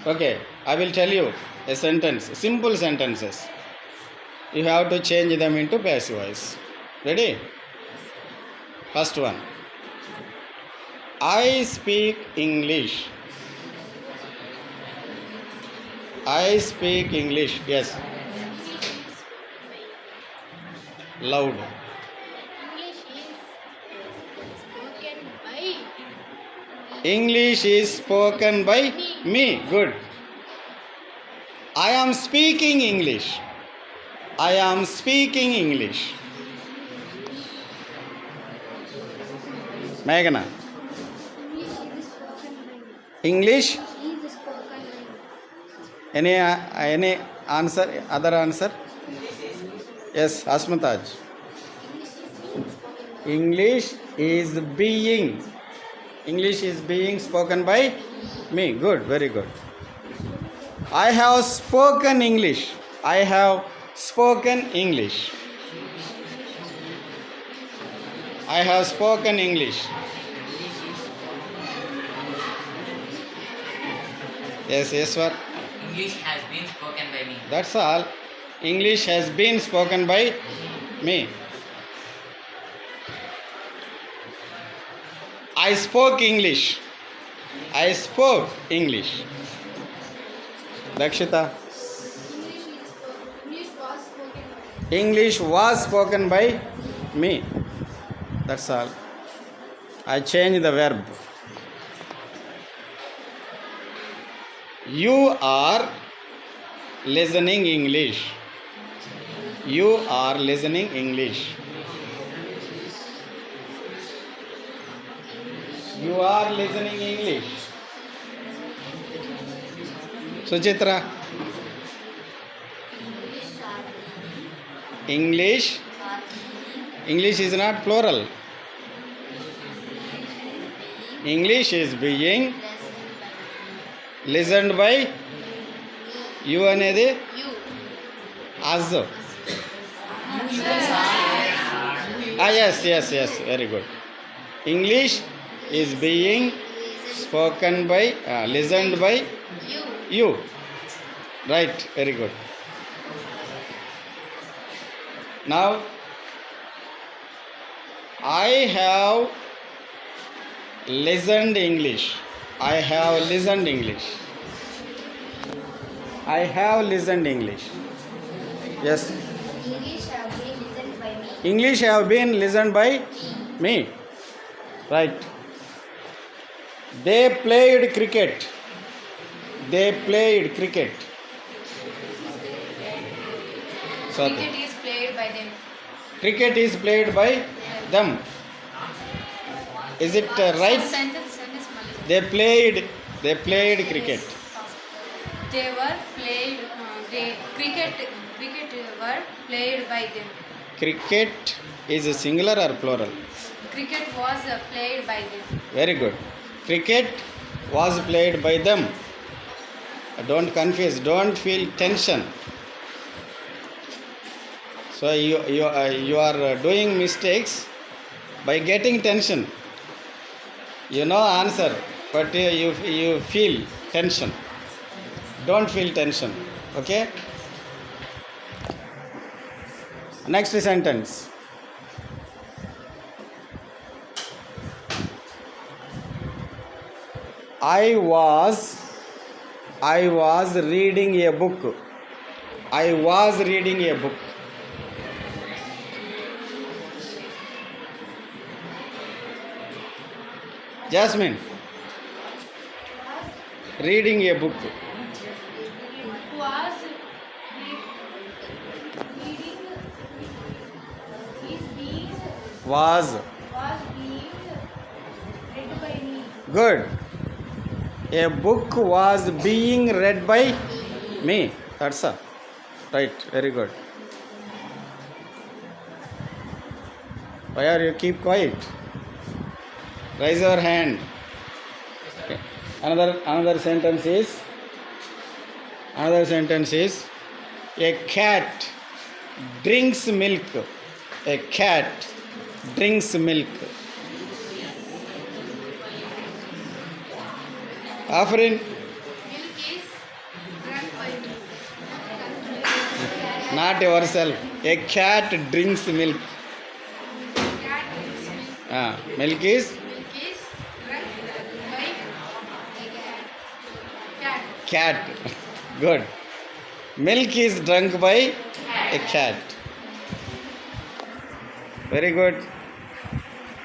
Okay, I will tell you a sentence, simple sentences. You have to change them into passive voice. Ready? First one. I speak English. I speak English. Yes. Loud. English is spoken by English is spoken by me. Good. I am speaking English. I am speaking English. Meghana. English English. is spoken by Any answer? Other answer? Yes, Asmataj. English is being. English is being spoken by me. Good, very good. I have spoken English. I have spoken English. I have spoken English. Yes, yes, sir. English has been spoken by me. That's all. English has been spoken by me. I spoke English. I spoke English. Dakshita. English was spoken by English was spoken by me. That's all. I change the verb. You are listening English. You are listening English. You are listening English. Suchitra. English. English is not plural. English is being listened by you అనేది you. us. Yes, very good. English is being spoken by listened by You. you. Right, very good. Now I have listened English. I have listened English. I have listened English. Yes. English have been listened by me. English have been listened by me. Right. They played cricket. They played cricket. Sorry. Cricket is played by them. Cricket is played by them. Is it right? Sentence Mali. They played cricket. They were played. Cricket were played by them. Cricket is a singular or plural? Cricket was played by them. Very good. Cricket was played by them. Don't confuse. Don't feel tension. So you are doing mistakes by getting tension. You know answer, but you feel tension. Don't feel tension. Okay. Next sentence. I was reading a book. I was reading a book. Jasmine. Reading a book. Was reading is being Was. being read by me. Good. A book was being read by me. That's all. Right. Very good. Why are you keep quiet? Raise your hand. Okay. Another sentence is a cat drinks milk. A cat drinks milk. Afrin. Milk is Not yourself. A cat drinks milk. Cat drinks milk. Milk is Milk is drunk by cat. cat. Good. Milk is drunk by a cat. Very good.